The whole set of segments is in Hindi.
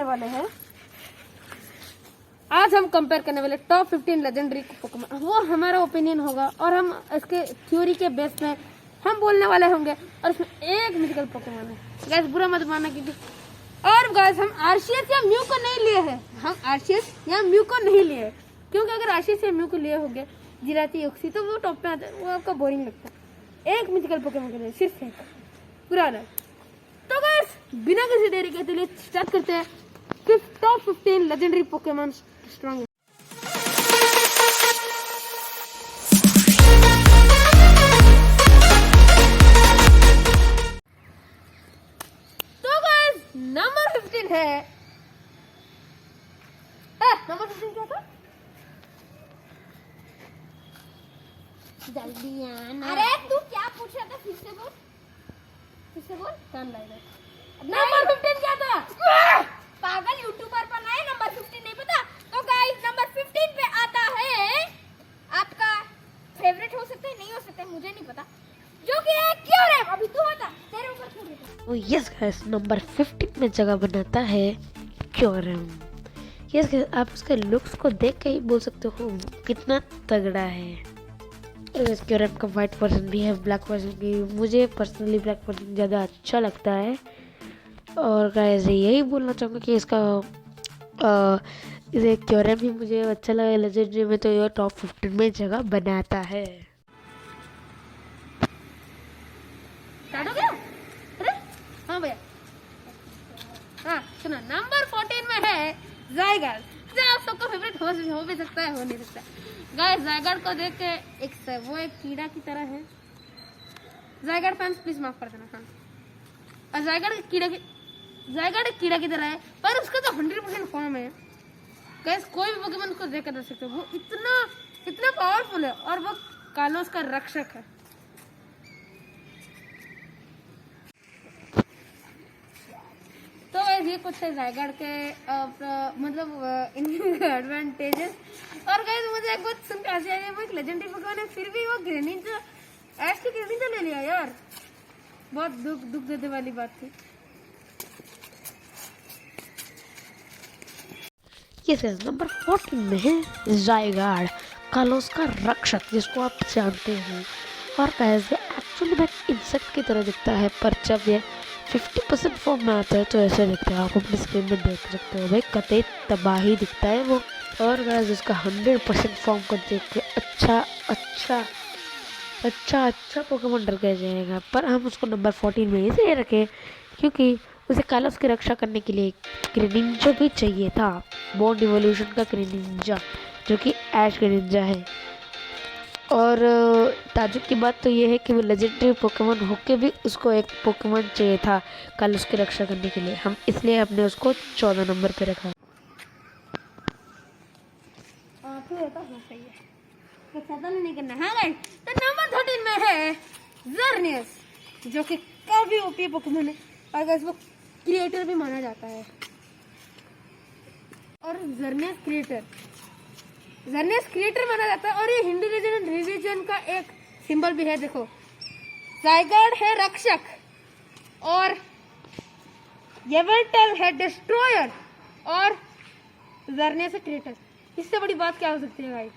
करने वाले हैं, आज हम कंपेयर करने वाले टॉप 15 लेजेंडरी पोकेमॉन। वो हमारा ओपिनियन होगा और हम इसके थ्योरी के बेस में हम बोलने वाले होंगे। और इसमें एक मिथिकल पोकेमॉन है गाइस, बुरा मत मानना क्योंकि। और गाइस हम आर्शियस या म्यू को नहीं लिए हैं, हम आर्शियस या म्यू को नहीं लिए क्योंकि अगर आर्शियस या म्यू को लिए होंगे जिराती ऑक्सी तो वो टॉप पे आता है, वो आपका बोरिंग लगता है। एक मिथिकल पोकेमॉन के लिए सिर्फ एक बुरा ना। तो गाइस बिना किसी देरी के चलिए स्टार्ट करते हैं टॉप 15 लेजेंडरी पोकेमॉन स्ट्रॉन्ग। तो गाइस नंबर 15 है, नंबर 15 क्या था? जल्दी आना। अरे तू क्या पूछ रहा था, फिर से बोल। नंबर 15 क्या था? पागल यूट्यूबर पर नए नंबर 15 नहीं पता। तो गाइस नंबर 15 पे आता है आपका फेवरेट, हो सकता है नहीं हो सकता है, मुझे नहीं पता, जो कि है क्योरेम। अभी तू बता, तेरे ऊपर छोड़ देता हूं। यस गाइस, नंबर 15 में जगह बनाता है क्योरेम। यस गाइस, आप उसके लुक्स को देख के ही बोल सकते हो कितना तगड़ा है। क्योरेम का वाइट वर्जन भी है, ब्लैक वर्जन भी। मुझे पर्सनली ब्लैक वर्जन ज़्यादा अच्छा लगता है। और गाइस यही बोलना चाहूँगा कि इसका इसे क्योरेम भी मुझे अच्छा लगा लेजेंडरी में, तो ये टॉप 15 में जगह बनाता है। स्टार्ट हो गया? अरे हाँ भैया, हाँ सुना, नंबर 14 में है ज़ायगार्ड। आप सबका फेवरेट हो भी सकता है, हो नहीं सकता। गाइस ज़ायगार्ड को देख के वो एक कीड़ा की तरह है। ज़ायगार्ड फैंस प्लीज माफ कर देना। हाँ, और ज़ायगार्ड एक कीड़ा की तरह है, पर उसका तो 100% फॉर्म है। गाइस कोई भी पोकेमॉन उसको देख कर देख सकते हो, वो इतना पावरफुल है और वो कालोस का रक्षक है। तो गाइस ये कुछ है ज़ायगार्ड के मतलब इनके एडवांटेजेस। और गाइस मुझे एक बात सुन के हंसी आई, वो एक लेजेंडरी पोकेमॉन है फिर भी वो ग्रेनिंजा, ऐश की ग्रेनिंजा ले लिया यार, बहुत दुख देने वाली बात थी। ये नंबर 14 में है ज़ायगार्ड, कालोस का रक्षक, जिसको आप जानते हैं। और कैसे एक्चुअली में इंसेक्ट की तरह दिखता है, पर जब ये 50% फॉर्म में आता है तो ऐसे दिखता है। आप अपनी स्क्रीन में देख सकते हो भाई, कतई तबाही दिखता है वो। और गाइस उसका 100% फॉर्म को देख के अच्छा पोकेमॉन डर गया जाएगा। पर हम उसको नंबर 14 में इसलिए रखे क्योंकि उसे कालोस की रक्षा करने के लिए ग्रेनिंजा भी चाहिए था, बॉन्ड इवोल्यूशन का ग्रेनिंजा, जो कि ऐश ग्रेनिंजा है। और ताजुब की बात तो ये है कि वो लेजेंडरी पोकेमॉन होके भी उसको एक पोकेमॉन चाहिए था कालोस की रक्षा करने के लिए। हम इसलिए हमने उसको 14 नंबर पे रखा। सही है, तो ज़्यादा नहीं करना। हाँ गाइस, तो नंबर 13 में है ज़र्नियस, जो कि काफी ओपी पोकेमॉन है और गाइस वो क्रिएटर भी माना जाता है। और ज़र्नियस क्रिएटर माना जाता है। और ये हिंदू रिलीजन का एक सिंबल भी है। देखो, ज़ायगार्ड है रक्षक और येवल्टल है डिस्ट्रॉयर और ज़र्नियस है क्रिएटर। इससे बड़ी बात क्या हो सकती है भाई।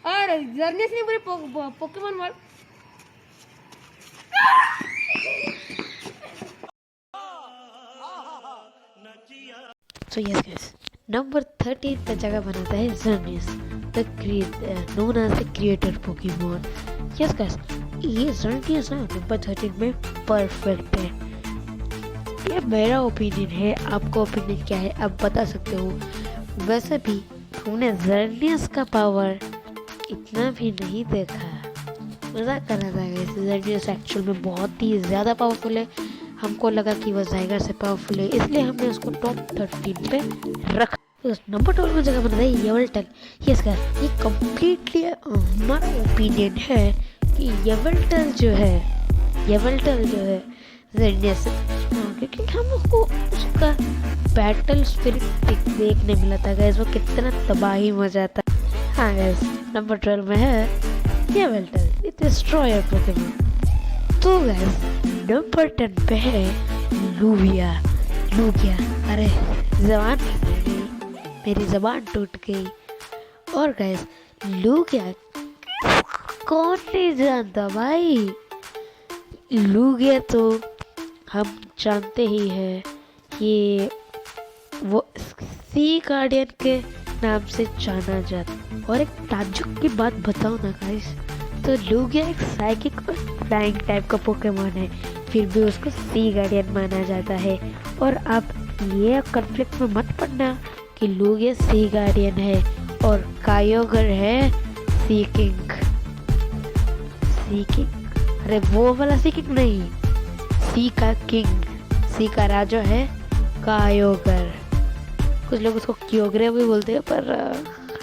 और ज़र्नियस ने पूरे Pokemon world so yes guys, number 13 पे जगह बनाता है Xerneas, known as the creator Pokemon. Yes guys, ये ज़र्नियस ना नंबर 13 में परफेक्ट है। ये मेरा ओपिनियन है, आपका ओपिनियन क्या है आप बता सकते हो। वैसे भी हमने ज़र्नियस का पावर इतना भी नहीं देखा, मजाक कर रहा था गाइस। ज़र्नियस एक्चुअल में बहुत ही ज़्यादा पावरफुल है। हमको लगा कि वह ज़ायगार्ड से पावरफुल है, इसलिए हमने उसको टॉप 13 पे रखा। नंबर 12 में जगह बनाता है येवल्टल। यस गाइस, ये कम्प्लीटली हमारा ओपिनियन है कि येवल्टल जो है ज़र्नियस, क्योंकि हम उसको उसका बैटल स्पिरिट देखने मिला था गाइस, वो कितना तबाही मजा था। हाँ गाइस, नंबर 12 में है येवल्टल, इट डिस्ट्रॉयर पोकेमॉन। तो गाइस नंबर 10 पे है लूविया। लूगिया। अरे जबान फंस गई, मेरी जबान टूट गई। और गाइस लूगिया कौन नहीं जानता भाई। लूगिया तो हम जानते ही हैं कि वो सी गार्डियन के नाम से जाना जाता। और एक ताज्जुब की बात बताऊं ना गाइस, तो लूगिया एक साइकिक और फ्लाइंग टाइप का पोकेमॉन है, फिर भी उसको सी गार्डियन माना जाता है। और आप ये कॉन्फ्लिक्ट में मत पड़ना कि लूगिया सी गार्डियन है और कायोगर है सी किंग। सी किंग, अरे वो वाला सी किंग नहीं, सी का किंग, सी का राजा है कायोगर। कुछ लोग उसको क्योगरे भी बोलते हैं, पर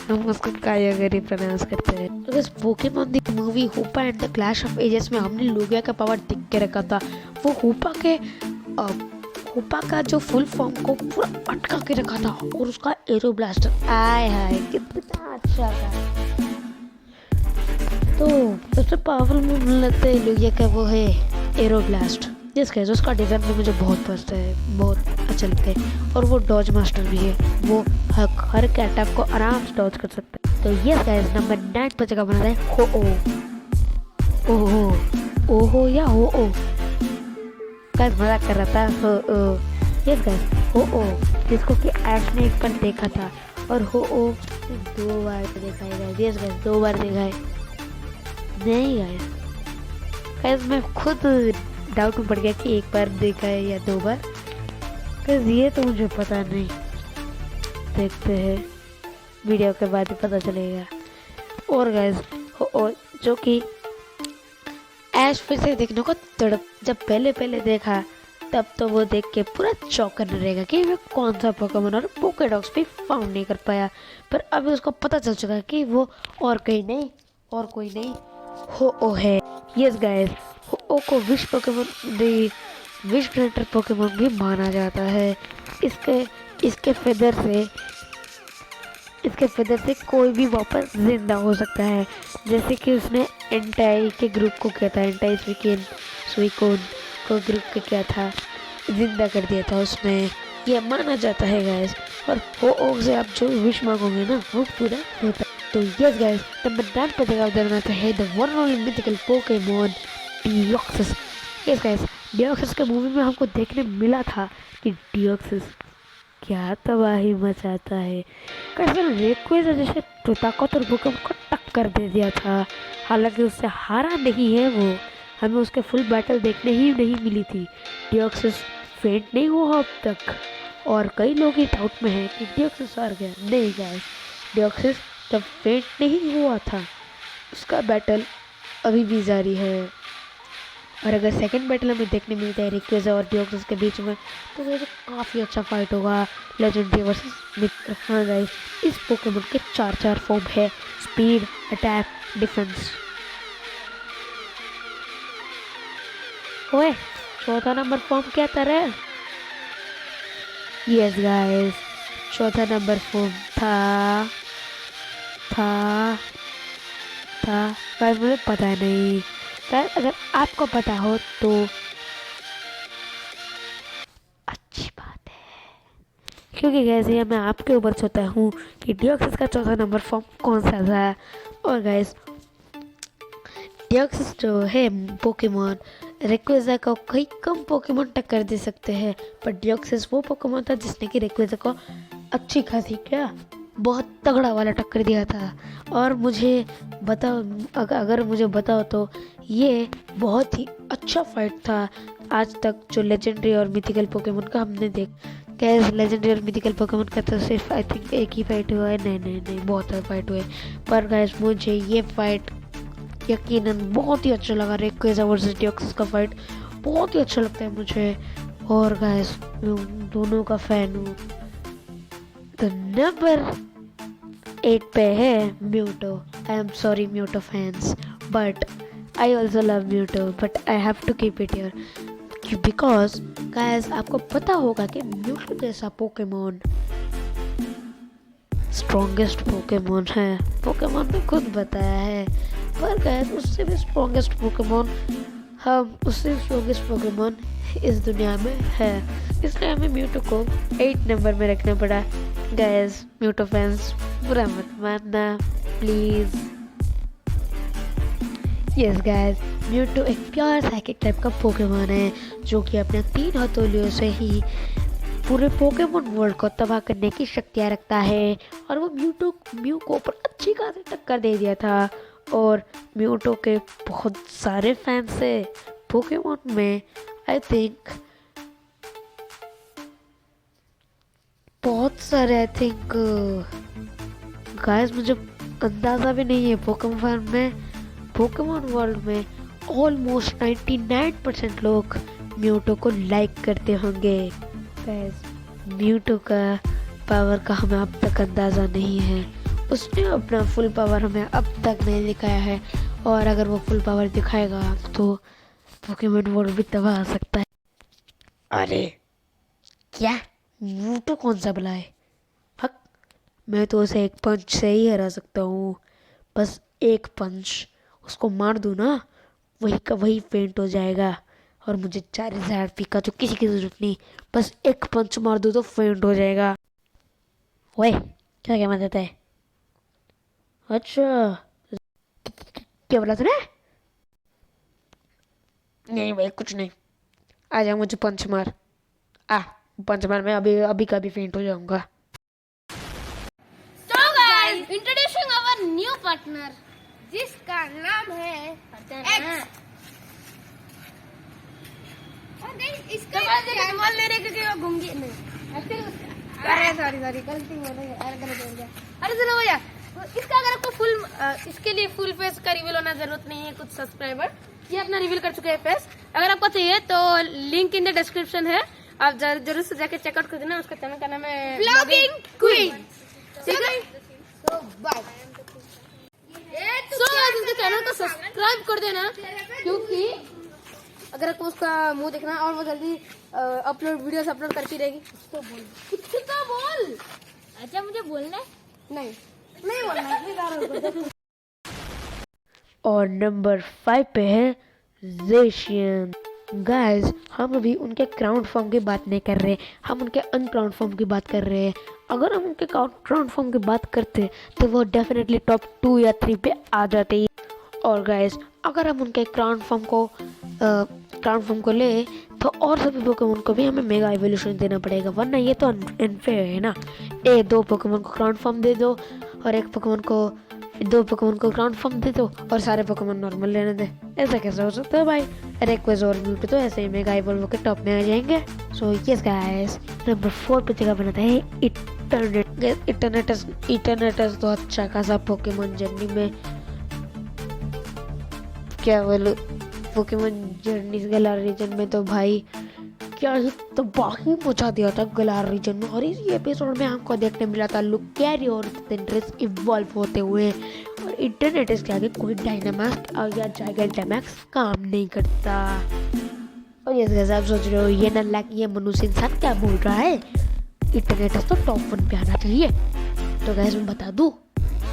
हम उसको कायोगर ही प्रोनाउंस करते हैं। तो इस Pokemon the movie Hoopa and the clash of ages में हमने लूगिया का पावर दिख के रखा था। वो हुपा का जो फुल फॉर्म को पूरा अटका के रखा था, और उसका एरो ब्लास्टर आय हाय कितना अच्छा था। तो सबसे पावरफुल मूव लगता है लूगिया का वो है एरो ब्लास्ट, जिसका उसका डिजाइन भी मुझे बहुत पसंद है, बहुत अच्छा लगता है। और वो डॉज मास्टर भी है, वो हर के अटैक को आराम से डॉज कर सकता है। तो यस गाइस, नंबर 9 पर जगह बना है हो ओहो या हो ओ गाइस, मजाक कर रहा था। हो ओ, यस गाइस, हो जिसको कि ऐश ने एक बार देखा था, और हो ओ 2 बार देखा है गाइस। यस गाइस, 2 बार देखा है नहीं गाइस, मैं खुद डाउट में पड़ गया कि एक बार देखा है या 2 बार, गाइस ये तो मुझे पता नहीं, देखते हैं वीडियो के बाद ही पता चलेगा। और गाइस जो कि ऐश फिर से देखने को तड़प, जब पहले देखा तब तो वो देख के पूरा चौंकन रहेगा कि वो कौन सा पोकेमॉन, और पोकेडॉक्स भी फाउंड नहीं कर पाया। पर अभी उसको पता चल चुका है कि वो और कोई नहीं हो ओ है। यस गाइस, हो ओ को wish Pokemon wish granter Pokemon भी माना जाता है। इसके फेदर से कोई भी वापस जिंदा हो सकता है, जैसे कि उसने एंटाई के ग्रुप को किया था, एंटाई सुइकोन को ग्रुप को किया था, जिंदा कर दिया था उसने, ये माना जाता है गाइस। और हो से आप जो विश मांगोगे ना वो पूरा होता है। तो यस गाइस, नंबर 9 पर जगह बनाता है the one only mythical Pokemon Deoxys. Yes guys, Deoxys के मूवी में हमको देखने मिला था कि डियोक्सिस क्या तबाही मचाता है। कैसे रेक्वेजा जैसे ताकतवर पोकेमॉन को टक्कर दे दिया था, हालांकि उससे हारा नहीं है वो, हमें उसके फुल बैटल देखने ही नहीं मिली थी। डियोक्सिस फेंट नहीं हुआ अब तक, और कई लोग ही डाउट में हैं कि डियोक्सिस हार गया। नहीं गाइस, डियोक्सिस जब फेंट नहीं हुआ था उसका बैटल अभी भी जारी है। और अगर सेकंड बैटल हमें देखने मिलता है रेक्वेजा और डियोक्सिस के बीच में, तो वो काफ़ी अच्छा फाइट होगा, लेजेंडरी वर्सेस मिथ। हाँ गाइस, इस पोकेमॉन के 4 फॉर्म है, स्पीड, अटैक, डिफेंस। ओए, चौथा नंबर फॉर्म क्या तरह? यस गाइस, चौथा नंबर फॉर्म था गाइस, मुझे पता नहीं गाइस, अगर आपको पता हो तो अच्छी बात है, क्योंकि गाइस ये मैं आपके ऊपर सोचता हूँ कि डियोक्सिस का चौथा नंबर फॉर्म कौन सा था। और गाइस डियोक्सिस जो है पोकेमॉन, रेक्वेजा को कई कम पोकेमॉन टक्कर दे सकते हैं, पर डियोक्सिस वो पोकेमॉन था जिसने कि रेक्वेजा को अच्छी खासी क्या बहुत तगड़ा वाला टक्कर दिया था। और मुझे बताओ, अगर मुझे बताओ तो ये बहुत ही अच्छा फाइट था आज तक जो लेजेंडरी और मिथिकल पोकेमॉन का हमने कैसे लेजेंडरी और मिथिकल पोकेमॉन का तो सिर्फ आई थिंक एक ही फाइट हुआ है। नहीं बहुत सारे फाइट हुए, पर गाइस मुझे ये फाइट यकीनन बहुत ही अच्छा लगा। रेक्वेजा वर्सेस डियोक्सिस का फाइट बहुत ही अच्छा लगता है मुझे, और गाइस मैं दोनों का फैन हूँ। तो नंबर 8 पे है Mewtwo. I am sorry Mewtwo fans, but I also love Mewtwo, but I have to keep it here because guys आपको पता होगा कि म्यूटो जैसा पोकेमॉन स्ट्रॉन्गेस्ट पोकेमॉन है, पोकेमॉन ने खुद बताया है। पर गाइस उससे भी स्ट्रॉन्गेस्ट पोकेमॉन इस दुनिया में है। इसलिए हमें म्यूटो को 8 नंबर में रखना पड़ा। गाइस म्यूटो फैंस बुरा मत मानना प्लीज। यस गाइस, म्यूटो एक प्योर साइकिक टाइप का पोकेमॉन है जो कि अपने 3 हथौलियों से ही पूरे पोकेमॉन वर्ल्ड को तबाह करने की शक्तियाँ रखता है। और वो म्यू को ऊपर अच्छी खासी टक्कर दे दिया था। और म्यूटो के बहुत सारे फैंस है पोकेमॉन में। आई थिंक बहुत सारे, आई थिंक गाइस मुझे अंदाज़ा भी नहीं है। पोकेमॉन वर्ल्ड में ऑलमोस्ट 99% लोग म्यूटो को लाइक करते होंगे। गाइस म्यूटो का पावर का हमें अब तक अंदाज़ा नहीं है। उसने अपना फुल पावर हमें अब तक नहीं दिखाया है। और अगर वो फुल पावर दिखाएगा तो पोकेमॉन वर्ल्ड भी तबाह आ सकता है। अरे क्या म्यूटो कौन सा भला है? हक, मैं तो उसे एक पंच से ही हरा सकता हूँ। बस एक पंच, उसको मार दूँ ना वही का वही फेंट हो जाएगा। और मुझे 4000 का तो किसी की जरूरत नहीं, बस एक पंच मार दूँ तो फेंट हो जाएगा। ओए क्या क्या मत है? अच्छा क्या बोला तूने? नहीं भाई कुछ नहीं, आ जा मुझे पंच मार। पंच मार, मैं अभी का भी फेंट हो जाऊंगा। So guys, introducing our new partner जिसका नाम है X। और guys, इसका बोल ले रहे क्योंकि वो गूंगी नहीं। अरे सॉरी गलती हो रही है। अरे गलत हो गया। अरे सुनो भैया, इसका अगर आपको इसके लिए फुल फेस का रिवील होना जरूरत नहीं है। कुछ सब्सक्राइबर ये अपना रिवील कर चुके हैं फेस। अगर आपको चाहिए तो लिंक इन द डिस्क्रिप्शन है, आप जरूर से जाके चेकआउट कर देना। उसका चैनल का नाम है Vlogging Queen। ठीक है, तो बाय। इसके चैनल को सब्सक्राइब कर देना क्योंकि अगर आपको उसका मुंह देखना और वो जल्दी वीडियोस अपलोड करती रहेगी। कुछ तो बोल। अच्छा मुझे बोलना है? नहीं बोलना। और नंबर 5 पे है ज़ेशियन। गाइस हम अभी उनके क्राउन फॉर्म की बात नहीं कर रहे, हम उनके अनक्राउन फॉर्म की बात कर रहे हैं। अगर हम उनके क्राउन फॉर्म की बात करते तो वो डेफिनेटली टॉप 2 या 3 पे आ जाते। और गाइस अगर हम उनके क्राउन फॉर्म को ले तो और सभी पोकेमोन को भी हमें मेगा इवोल्यूशन देना पड़ेगा, वरना ये तो अनफेयर है ना। 2 पोकेमोन को क्राउन फॉर्म दे दो और 2 पोकेमोन को क्राउन फॉर्म दे दो और सारे पोकेमोन नॉर्मल लेने दे। ऐसा कैसे हो सकता है भाई? रेक्वेस्ट और म्यूटो तो ऐसे ही मेगा इवोल्व के टॉप में आ जाएंगे। सो यस गाइस, नंबर 4 पे जगह बनाता है इटरनेटस तो अच्छा खासा पोकेमोन जर्नी में क्या बोलूं, पोकेमोन जर्नी गलार रीजन में तो भाई क्या ही तबाही मचा दिया था गलार रीजन में। और इस एपिसोड में हमको देखने मिला था लुकैरी और सिंड्रेस इवॉल्व होते हुए। और इंटरनेटस के आगे कोई डायनामैक्स या जाइगेंटामैक्स काम नहीं करता। और ये कैसे आप सोच रहे हो ये नल्ला ये मनुष्य इंसान क्या बोल रहा है? इंटरनेटस तो टॉप 1 पे आना चाहिए। तो गाइस मैं बता दूं,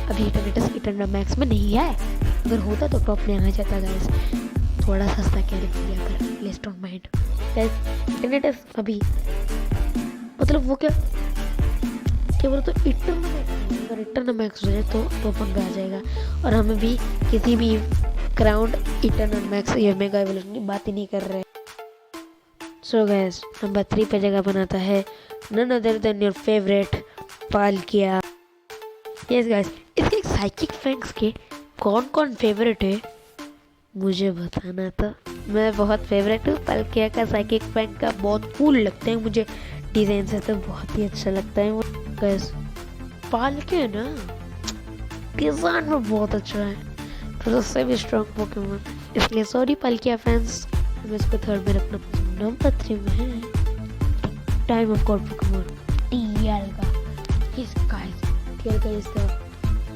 अभी इंटरनेटस डायनामैक्स में नहीं है। अगर होता तो टॉप में आ जाता गाइस। थोड़ा सस्ता क्या लिख दिया कर, प्लीज डोंट माइंड गाइस। इंटरनेटस अभी मतलब वो क्या बोलो तो इटरनेटस हो जाए तो टॉप 1 पे आ जाएगा। और हमें भी किसी भी क्राउन इटरनेटस या मेगा इवोल्यूशन की बात ही नहीं कर रहे। सो गाइस नंबर 3 पे जगह बनाता है none other than your favourite Palkia. Yes guys, इसके साइकिक फैंक्स के कौन फेवरेट है मुझे बताना था। मैं बहुत फेवरेट हूँ पालकिया का। साइकिक फैंक का बहुत कूल लगता है मुझे, डिजाइन से तो बहुत ही अच्छा लगता है। गाइस पालकिया ना डिजाइन में बहुत अच्छा है, तो उससे भी स्ट्रॉन्ग पोकेमोन, इसलिए सॉरी पालकिया फैंस, हमें इसको 3rd में रखना पसंद। नंबर 3 में है time of god Pokemon Dialga. Yes guys Dialga is the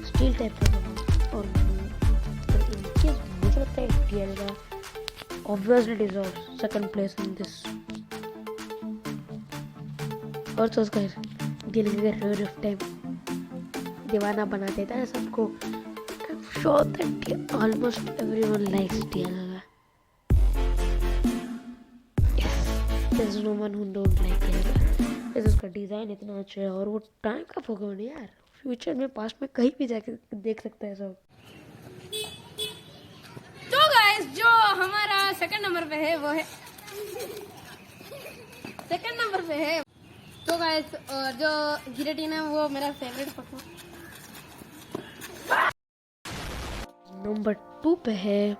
steel type Pokemon. और इनके मुझे लगता है टिएल्गा obviously deserves 2nd place in this। और तो गाइस टिएल्गा का रेड ऑफ टाइम दीवाना बना देता है सबको। I'm sure that almost everyone likes टिएल्गा। There's no one who don't like रहेगा। जैसे उसका डिज़ाइन इतना अच्छा है और वो टाइम का पोकेमोन है यार, फ्यूचर में पास्ट में कहीं भी जाके देख सकता है सब। तो गाइस जो हमारा सेकंड नंबर पे है वो है सेकंड नंबर पे है तो गाइस जो गिरेटिना वो मेरा फेवरेट पोकेमोन। नंबर 2 पे है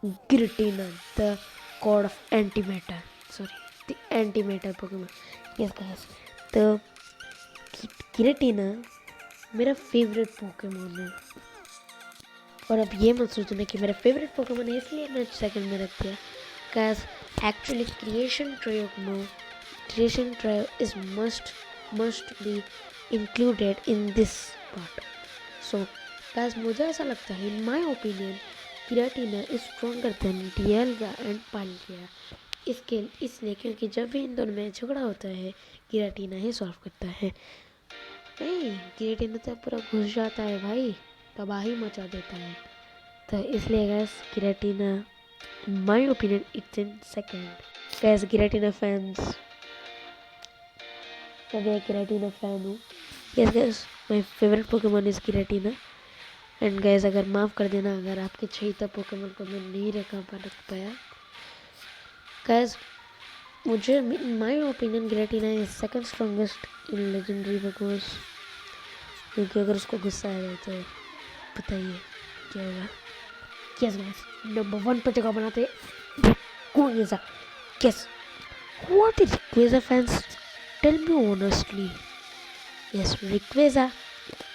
Giratina the god of antimatter, sorry the antimatter Pokemon. Yes guys, तो गिरेटिना मेरा फेवरेट पोकेमोन है। और अब ये मत सोचना कि मेरा फेवरेट पोकेमोन है इसलिए मैं सेकंड में रख दिया। Guys actually creation trio is must be included in this part. So guys मुझे ऐसा लगता है, in my opinion, Giratina is stronger than Dialga and Palkia. इसलिए क्योंकि जब भी इन दोनों में झगड़ा होता है गिरेटिना ही सॉल्व करता है। नहीं, गिरेटिना तो पूरा घुस जाता है भाई, तबाही मचा देता है। तो इसलिए guys Giratina in my opinion it's in second. Guys Giratina fans, मैं गिरेटिना फैन हूँ। Yes guys, my favourite Pokemon is Giratina. And guys अगर माफ़ कर देना अगर आपके चहीता पोकेमोन को मैं नहीं रख पाया। गैस मुझे in my opinion Giratina is second strongest in legendary Pokemons, क्योंकि अगर उसको गुस्सा आएगा तो बताइए क्या होगा। यस गाइस, नंबर 1 पर जगह बनाते Rayquaza. Yes, what is Rayquaza fans? Tell me honestly. Yes, Rayquaza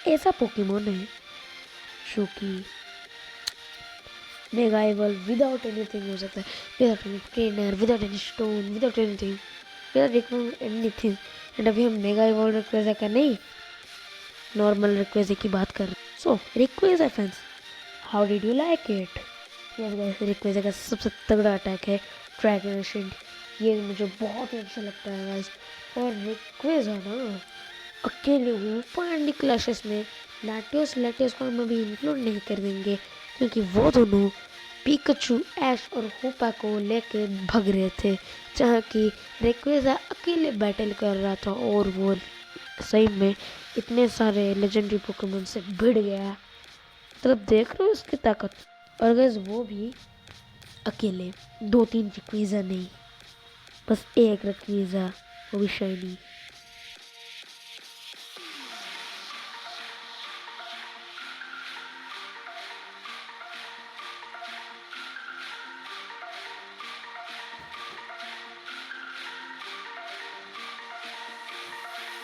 ऐसा पोकेमोन है जो कि मेगा इवॉल्व विदाउट एनीथिंग हो सकता है, without any trainer, without any stone, without anything, without anything. And अभी हम मेगा इवॉल्व Rayquaza का नहीं, नॉर्मल Rayquaza की बात कर रहे हैं। सो Rayquaza fans, how did you like it? Yes guys, Rayquaza का सबसे तगड़ा अटैक है ड्रैगन एशिड, ये मुझे बहुत ही अच्छा लगता है गाइस। और Rayquaza ना अकेले ऊपर एंडी क्लैशेस में लैटियोस को हम अभी इंक्लूड नहीं कर देंगे, क्योंकि वो दोनों पिकाचू, ऐश और होपा को लेके भग रहे थे, जहाँ की Rayquaza अकेले बैटल कर रहा था और वो सही में इतने सारे लेजेंडरी पोकेमोन से भिड़ गया। तो अब देख रहे हो उसकी ताकत। और गैस वो भी अकेले, 2-3 Rayquaza नहीं, बस एक Rayquaza, वो भी शाइनी।